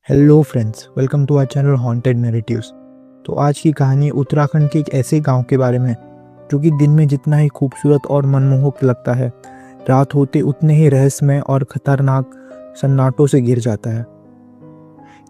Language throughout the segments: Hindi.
Hello friends, welcome to our channel haunted narratives. तो आज की कहानी उत्तराखंड के एक ऐसे गांव के बारे में जो कि दिन में जितना ही खूबसूरत और मनमोहक लगता है, रात होते उतने ही रहस्यमय और खतरनाक सन्नाटों से घिर जाता है।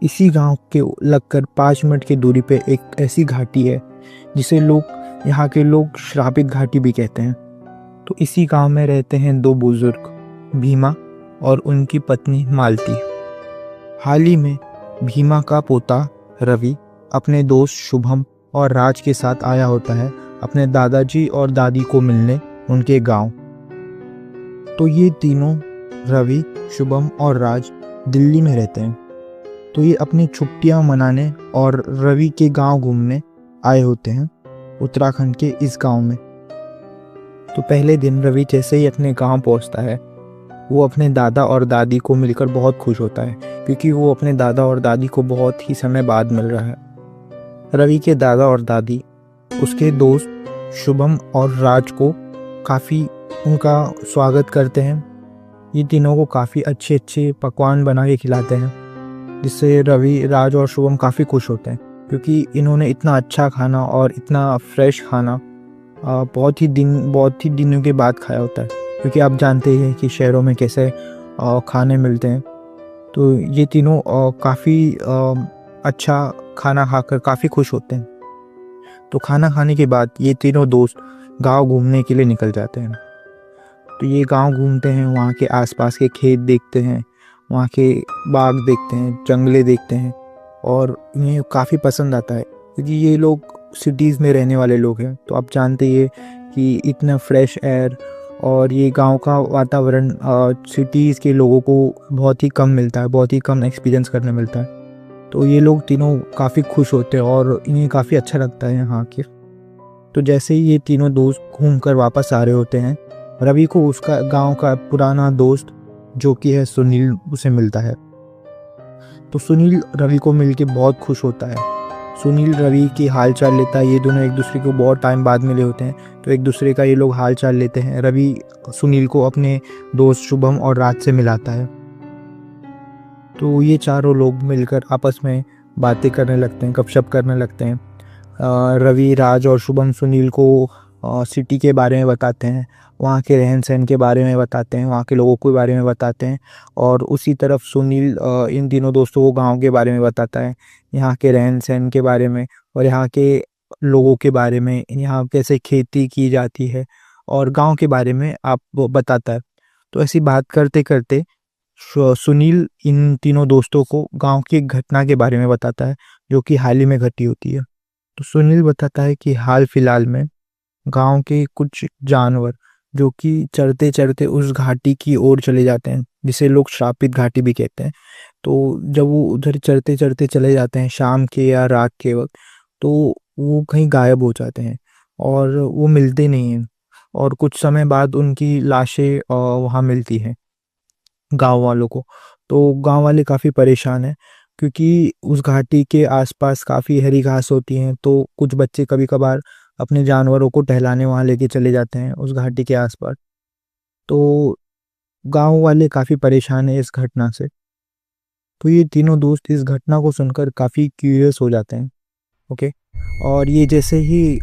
इसी गांव के लगकर 5 मिनट की दूरी पे एक ऐसी घाटी है जिसे यहाँ के लोग श्रापित घाटी भी कहते हैं। तो इसी गांव में रहते हैं दो बुजुर्ग, भीमा और उनकी पत्नी मालती। हाल ही में भीमा का पोता रवि अपने दोस्त शुभम और राज के साथ आया होता है अपने दादाजी और दादी को मिलने उनके गांव। तो ये तीनों, रवि, शुभम और राज, दिल्ली में रहते हैं। तो ये अपनी छुट्टियां मनाने और रवि के गांव घूमने आए होते हैं उत्तराखंड के इस गांव में। तो पहले दिन रवि जैसे ही अपने गांव पहुंचता है, वो अपने दादा और दादी को मिलकर बहुत खुश होता है क्योंकि वो अपने दादा और दादी को बहुत ही समय बाद मिल रहा है। रवि के दादा और दादी उसके दोस्त शुभम और राज को काफ़ी उनका स्वागत करते हैं। ये तीनों को काफ़ी अच्छे अच्छे पकवान बना के खिलाते हैं, जिससे रवि, राज और शुभम काफ़ी खुश होते हैं क्योंकि इन्होंने इतना अच्छा खाना और इतना फ्रेश खाना बहुत ही दिनों के बाद खाया होता है। क्योंकि आप जानते ही हैं कि शहरों में कैसे खाने मिलते हैं। तो ये तीनों काफ़ी अच्छा खाना खाकर काफ़ी खुश होते हैं। तो खाना खाने के बाद ये तीनों दोस्त गांव घूमने के लिए निकल जाते हैं। तो ये गांव घूमते हैं, वहाँ के आसपास के खेत देखते हैं, वहाँ के बाग देखते हैं, जंगले देखते हैं और इन्हें काफ़ी पसंद आता है क्योंकि ये लोग सिटीज़ में रहने वाले लोग हैं। तो आप जानते ही हैं कि इतना फ्रेश एयर और ये गांव का वातावरण सिटीज़ के लोगों को बहुत ही कम मिलता है, बहुत ही कम एक्सपीरियंस करने मिलता है। तो ये लोग तीनों काफ़ी खुश होते हैं और इन्हें काफ़ी अच्छा लगता है यहाँ के। तो जैसे ही ये तीनों दोस्त घूम कर वापस आ रहे होते हैं, रवि को उसका गांव का पुराना दोस्त जो कि है सुनील, उसे मिलता है। तो सुनील रवि को मिल के बहुत खुश होता है। सुनील रवि की हाल चाल लेता है। ये दोनों एक दूसरे को बहुत टाइम बाद मिले होते हैं, तो एक दूसरे का ये लोग हाल चाल लेते हैं। रवि सुनील को अपने दोस्त शुभम और राज से मिलाता है। तो ये चारों लोग मिलकर आपस में बातें करने लगते हैं, गपशप करने लगते हैं। रवि, राज और शुभम सुनील को सिटी के बारे में बताते हैं, वहाँ के रहन सहन के बारे में बताते हैं, वहाँ के लोगों के बारे में बताते हैं। और उसी तरफ सुनील इन तीनों दोस्तों को गांव के बारे में बताता है, यहाँ के रहन सहन के बारे में और यहाँ के लोगों के बारे में, यहाँ कैसे खेती की जाती है और गांव के बारे में आप वो बताता है। तो ऐसी बात करते करते सुनील इन तीनों दोस्तों को गांव की एक घटना के बारे में बताता है जो कि हाल ही में घटी होती है। तो सुनील बताता है कि हाल फिलहाल में गांव के कुछ जानवर जो कि चरते चरते उस घाटी की ओर चले जाते हैं, जिसे लोग श्रापित घाटी भी कहते हैं। तो जब वो उधर चरते चरते चले जाते हैं शाम के या रात के वक्त, तो वो कहीं गायब हो जाते हैं और वो मिलते नहीं हैं। और कुछ समय बाद उनकी लाशें वहाँ मिलती हैं गांव वालों को। तो गांव वाले काफ़ी परेशान हैं क्योंकि उस घाटी के आसपास काफ़ी हरी घास होती हैं। तो कुछ बच्चे कभी कभार अपने जानवरों को टहलाने वहाँ लेके चले जाते हैं उस घाटी के आसपास। तो गांव वाले काफ़ी परेशान हैं इस घटना से। तो ये तीनों दोस्त इस घटना को सुनकर काफ़ी क्यूरियस हो जाते हैं। ओके। और ये जैसे ही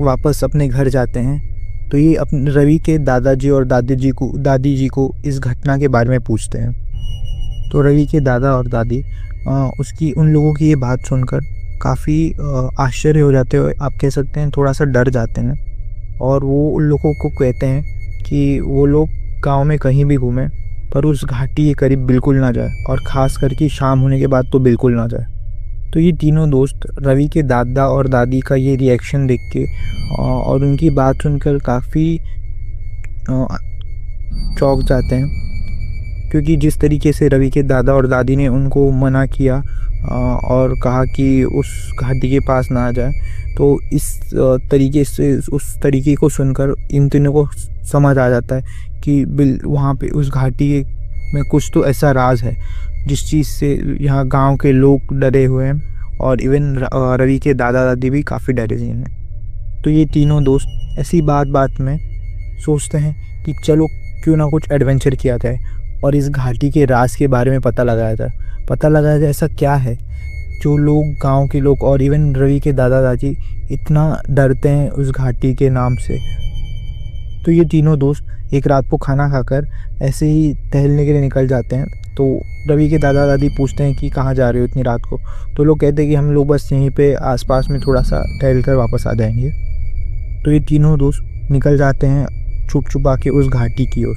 वापस अपने घर जाते हैं, तो ये अपने रवि के दादाजी और दादी जी को इस घटना के बारे में पूछते हैं। तो रवि के दादा और दादी उसकी उन लोगों की ये बात सुनकर काफ़ी आश्चर्य हो जाते हैं, आप कह सकते हैं थोड़ा सा डर जाते हैं। और वो उन लोगों को कहते हैं कि वो लोग गांव में कहीं भी घूमें पर उस घाटी के करीब बिल्कुल ना जाए, और ख़ास करके शाम होने के बाद तो बिल्कुल ना जाए। तो ये तीनों दोस्त रवि के दादा और दादी का ये रिएक्शन देख के और उनकी बात सुनकर काफ़ी चौंक जाते हैं, क्योंकि जिस तरीके से रवि के दादा और दादी ने उनको मना किया और कहा कि उस घाटी के पास ना जाए, तो इस तरीके से उस तरीके को सुनकर इन तीनों को समझ आ जाता है कि वहाँ पे उस घाटी में कुछ तो ऐसा राज है जिस चीज़ से यहाँ गांव के लोग डरे हुए हैं और इवन रवि के दादा दादी भी काफ़ी डरे हुए हैं। तो ये तीनों दोस्त ऐसी बात बात में सोचते हैं कि चलो क्यों ना कुछ एडवेंचर किया जाए। और इस घाटी के राज के बारे में पता लगाया था ऐसा क्या है जो लोग, गांव के लोग और इवन रवि के दादा दादी इतना डरते हैं उस घाटी के नाम से। तो ये तीनों दोस्त एक रात को खाना खाकर ऐसे ही टहलने के लिए निकल जाते हैं। तो रवि के दादा दादी पूछते हैं कि कहाँ जा रहे हो इतनी रात को। तो लोग कहते हैं कि हम लोग बस यहीं पे आसपास में थोड़ा सा टहल कर वापस आ जाएंगे। तो ये तीनों दोस्त निकल जाते हैं छुप छुपा के उस घाटी की ओर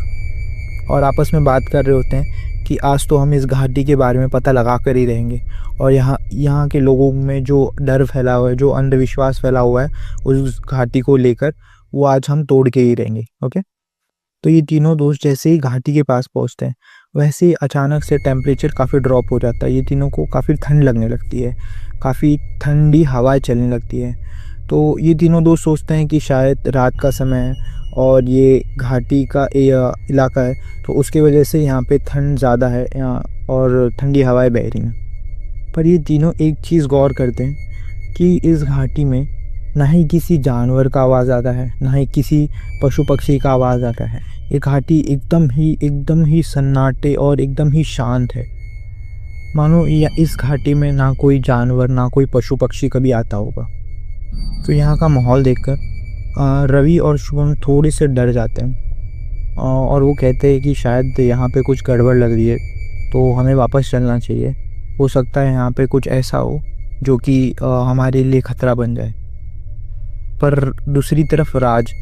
और आपस में बात कर रहे होते हैं कि आज तो हम इस घाटी के बारे में पता लगा कर ही रहेंगे और यहाँ के लोगों में जो डर फैला हुआ है, जो अंधविश्वास फैला हुआ है उस घाटी को लेकर, वो आज हम तोड़ के ही रहेंगे। ओके। तो ये तीनों दोस्त जैसे ही घाटी के पास पहुँचते हैं वैसे ही अचानक से टेम्परेचर काफ़ी ड्रॉप हो जाता है। ये तीनों को काफ़ी ठंड लगने लगती है, काफ़ी ठंडी हवाएं चलने लगती है। तो ये तीनों दोस्त सोचते हैं कि शायद रात का समय है और ये घाटी का इलाका है, तो उसकी वजह से यहाँ पे ठंड ज़्यादा है यहाँ और ठंडी हवाएं बह रही हैं। पर ये तीनों एक चीज़ गौर करते हैं कि इस घाटी में ना ही किसी जानवर का आवाज़ आता है, ना ही किसी पशु पक्षी का आवाज़ आता है। ये घाटी एकदम ही सन्नाटे और एकदम ही शांत है, मानो या इस घाटी में ना कोई जानवर ना कोई पशु पक्षी कभी आता होगा। तो यहाँ का माहौल देखकर रवि और शुभम थोड़े से डर जाते हैं और वो कहते हैं कि शायद यहाँ पे कुछ गड़बड़ लग रही है, तो हमें वापस चलना चाहिए। हो सकता है यहाँ पे कुछ ऐसा हो जो कि हमारे लिए खतरा बन जाए। पर दूसरी तरफ राज,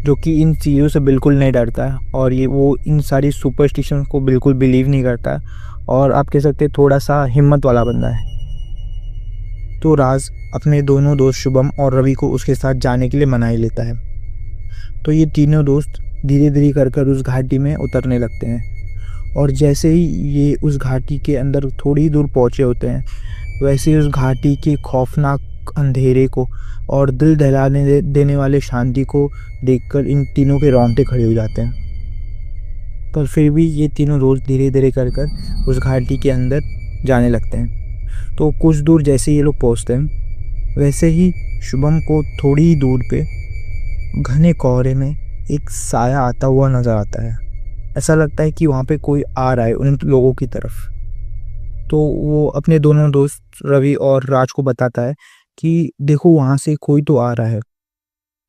जो कि इन चीज़ों से बिल्कुल नहीं डरता है और वो इन सारी सुपरस्टिशन को बिल्कुल बिलीव नहीं करता है और आप कह सकते हैं थोड़ा सा हिम्मत वाला बंदा है। तो राज अपने दोनों दोस्त शुभम और रवि को उसके साथ जाने के लिए मना ही लेता है। तो ये तीनों दोस्त धीरे धीरे कर उस घाटी में उतरने लगते हैं और जैसे ही ये उस घाटी के अंदर थोड़ी दूर पहुँचे होते हैं वैसे ही उस घाटी के खौफनाक अंधेरे को और दिल दहलाने देने वाले शांति को देखकर इन तीनों के रोंगटे खड़े हो जाते हैं। पर फिर भी ये तीनों दोस्त धीरे धीरे कर उस घाटी के अंदर जाने लगते हैं। तो कुछ दूर जैसे ये लोग पहुंचते हैं वैसे ही शुभम को थोड़ी ही दूर पे घने कोहरे में एक साया आता हुआ नजर आता है। ऐसा लगता है कि वहाँ पे कोई आ रहा है उन लोगों की तरफ। तो वो अपने दोनों दोस्त रवि और राज को बताता है कि देखो वहाँ से कोई तो आ रहा है।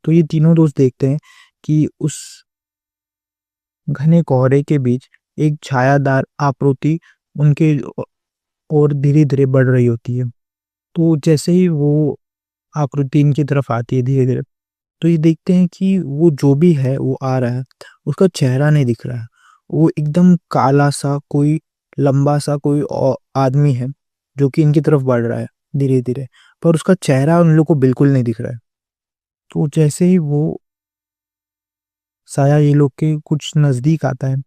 तो ये तीनों दोस्त देखते हैं कि उस घने कोहरे के बीच एक छायादार आकृति उनके और धीरे धीरे बढ़ रही होती है। तो जैसे ही वो आकृति इनकी तरफ आती है धीरे धीरे, तो ये देखते हैं कि वो जो भी है वो आ रहा है, उसका चेहरा नहीं दिख रहा है। वो एकदम काला सा कोई लंबा सा कोई आदमी है जो कि इनकी तरफ बढ़ रहा है धीरे धीरे, पर उसका चेहरा उन लोग को बिल्कुल नहीं दिख रहा है। तो जैसे ही वो साया ये लोग के कुछ नजदीक आता है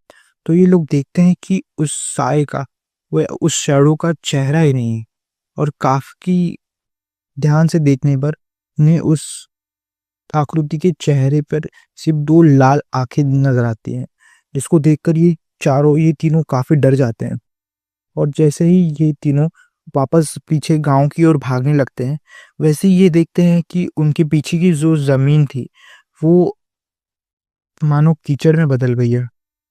तो ये लोग देखते हैं कि उस साए का, वो उस शैडो का चेहरा ही नहीं है और काफी ध्यान से देखने पर उन्हें उस आकृति के चेहरे पर सिर्फ दो लाल आंखें नजर आती हैं, जिसको देखकर ये तीनों काफी डर जाते हैं। और जैसे ही ये तीनों वापस पीछे गांव की ओर भागने लगते हैं वैसे ही ये देखते हैं कि उनके पीछे की जो जमीन थी वो मानो कीचड़ में बदल गई है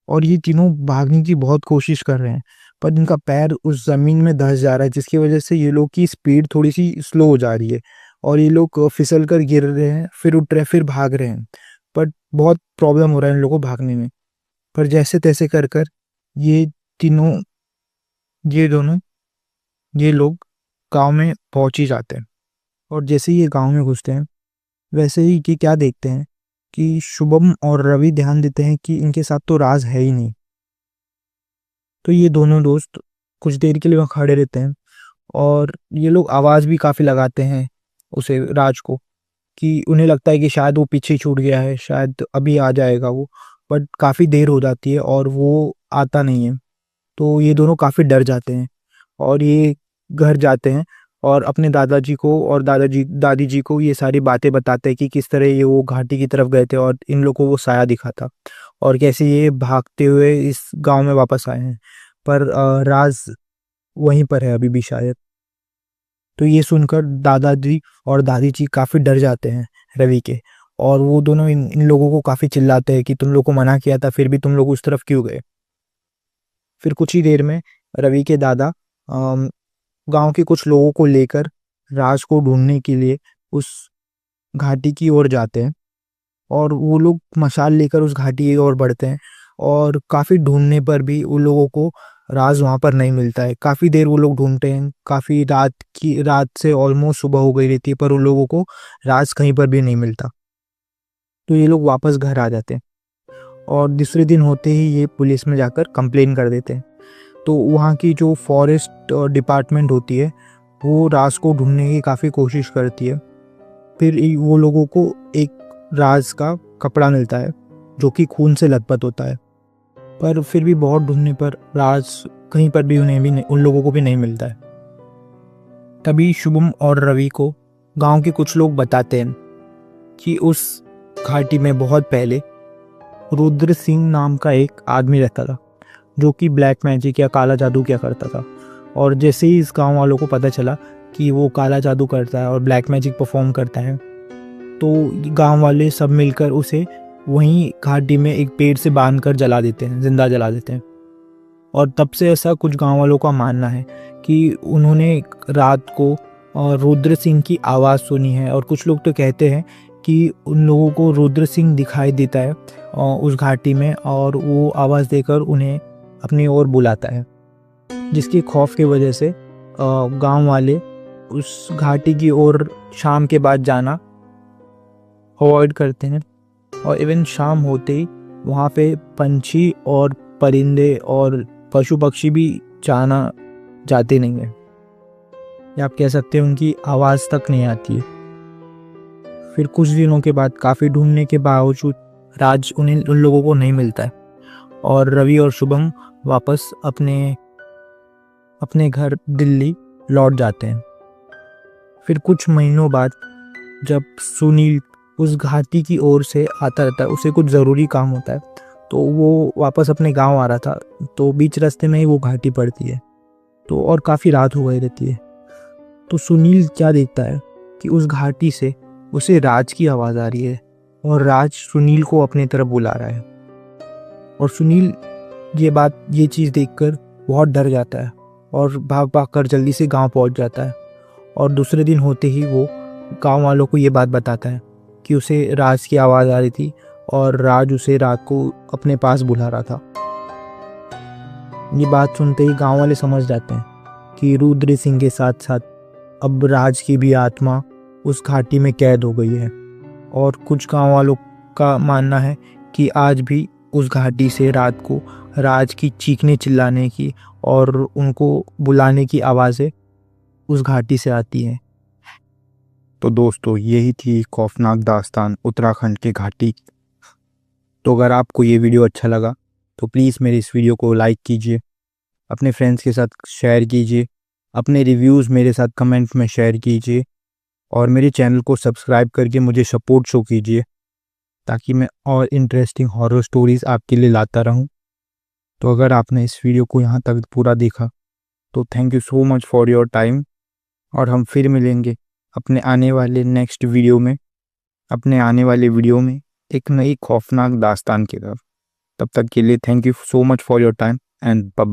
और ये तीनों भागने की बहुत कोशिश कर रहे हैं, पर इनका पैर उस जमीन में धंस जा रहा है, जिसकी वजह से ये लोग की स्पीड थोड़ी सी स्लो हो जा रही है और ये लोग फिसल कर गिर रहे हैं, फिर उठ रहे, फिर भाग रहे हैं। पर बहुत प्रॉब्लम हो रहा है इन लोगों को भागने में। पर जैसे तैसे कर ये तीनों ये लोग गांव में पहुंच ही जाते हैं। और जैसे ही ये गांव में घुसते हैं वैसे ही कि क्या देखते हैं कि शुभम और रवि ध्यान देते हैं कि इनके साथ तो राज है ही नहीं। तो ये दोनों दोस्त कुछ देर के लिए वहाँ खड़े रहते हैं और ये लोग आवाज़ भी काफ़ी लगाते हैं उसे, राज को, कि उन्हें लगता है कि शायद वो पीछे छूट गया है, शायद अभी आ जाएगा वो। बट काफ़ी देर हो जाती है और वो आता नहीं है। तो ये दोनों काफ़ी डर जाते हैं और ये घर जाते हैं और अपने दादाजी को और दादी जी को ये सारी बातें बताते हैं कि किस तरह ये वो घाटी की तरफ गए थे और इन लोगों को वो साया दिखा था और कैसे ये भागते हुए इस गांव में वापस आए हैं। पर राज वहीं पर है अभी भी शायद। तो ये सुनकर दादाजी और दादी जी काफ़ी डर जाते हैं रवि के, और वो दोनों इन लोगों को काफ़ी चिल्लाते हैं कि तुम लोग को मना किया था फिर भी तुम लोग उस तरफ क्यों गए। फिर कुछ ही देर में रवि के दादा गांव के कुछ लोगों को लेकर राज को ढूंढने के लिए उस घाटी की ओर जाते हैं और वो लोग मशाल लेकर उस घाटी की ओर बढ़ते हैं। और काफ़ी ढूंढने पर भी उन लोगों को राज वहाँ पर नहीं मिलता है। काफ़ी देर वो लोग ढूंढते हैं, काफ़ी रात से ऑलमोस्ट सुबह हो गई रहती है, पर उन लोगों को राज कहीं पर भी नहीं मिलता। तो ये लोग वापस घर आ जाते हैं और दूसरे दिन होते ही ये पुलिस में जाकर कंप्लेन कर देते हैं। तो वहाँ की जो फॉरेस्ट डिपार्टमेंट होती है वो राज को ढूंढने की काफ़ी कोशिश करती है। फिर वो लोगों को एक राज का कपड़ा मिलता है जो कि खून से लथपथ होता है, पर फिर भी बहुत ढूंढने पर राज कहीं पर भी उन लोगों को भी नहीं मिलता है। तभी शुभम और रवि को गांव के कुछ लोग बताते हैं कि उस घाटी में बहुत पहले रुद्र सिंह नाम का एक आदमी रहता था जो कि ब्लैक मैजिक या काला जादू किया करता था। और जैसे ही इस गांव वालों को पता चला कि वो काला जादू करता है और ब्लैक मैजिक परफॉर्म करता है, तो गांव वाले सब मिलकर उसे वहीं घाटी में एक पेड़ से बांध कर जला देते हैं, जिंदा जला देते हैं। और तब से ऐसा कुछ गांव वालों का मानना है कि उन्होंने रात को रुद्र सिंह की आवाज़ सुनी है। और कुछ लोग तो कहते हैं कि उन लोगों को रुद्र सिंह दिखाई देता है उस घाटी में, और वो आवाज़ देकर उन्हें अपनी ओर बुलाता है, जिसके खौफ की वजह से गांव वाले उस घाटी की ओर शाम के बाद जाना अवॉइड करते हैं। और इवन शाम होते ही वहाँ पे पंछी और परिंदे और पशु पक्षी भी जाते नहीं हैं, या आप कह सकते हैं उनकी आवाज़ तक नहीं आती है। फिर कुछ दिनों के बाद काफ़ी ढूंढने के बावजूद राज उन लोगों को नहीं मिलता है और रवि और शुभम वापस अपने घर दिल्ली लौट जाते हैं। फिर कुछ महीनों बाद जब सुनील उस घाटी की ओर से आता रहता है, उसे कुछ ज़रूरी काम होता है, तो वो वापस अपने गांव आ रहा था, तो बीच रास्ते में ही वो घाटी पड़ती है। तो और काफ़ी रात हो गई रहती है। तो सुनील क्या देखता है कि उस घाटी से उसे राज की आवाज़ आ रही है और राज सुनील को अपनी तरफ बुला रहा है। और सुनील ये चीज़ देखकर बहुत डर जाता है और भाग भाग कर जल्दी से गांव पहुंच जाता है। और दूसरे दिन होते ही वो गांव वालों को ये बात बताता है कि उसे राज की आवाज़ आ रही थी और राज उसे रात को अपने पास बुला रहा था। ये बात सुनते ही गांव वाले समझ जाते हैं कि रुद्र सिंह के साथ साथ अब राज की भी आत्मा उस घाटी में कैद हो गई है। और कुछ गांव वालों का मानना है कि आज भी उस घाटी से रात को राज की चीखने चिल्लाने की और उनको बुलाने की आवाज़ें उस घाटी से आती हैं। तो दोस्तों, यही थी खौफनाक दास्तान उत्तराखंड के घाटी। तो अगर आपको ये वीडियो अच्छा लगा तो प्लीज़ मेरे इस वीडियो को लाइक कीजिए, अपने फ्रेंड्स के साथ शेयर कीजिए, अपने रिव्यूज़ मेरे साथ कमेंट में शेयर कीजिए और मेरे चैनल को सब्सक्राइब करके मुझे सपोर्ट शो कीजिए ताकि मैं और इंटरेस्टिंग हॉरर स्टोरीज़ आपके लिए लाता रहूं। तो अगर आपने इस वीडियो को यहाँ तक पूरा देखा तो thank you so much for your time, और हम फिर मिलेंगे अपने आने वाले वीडियो में एक नई खौफनाक दास्तान के साथ। तब तक के लिए thank you so much for your time and bye.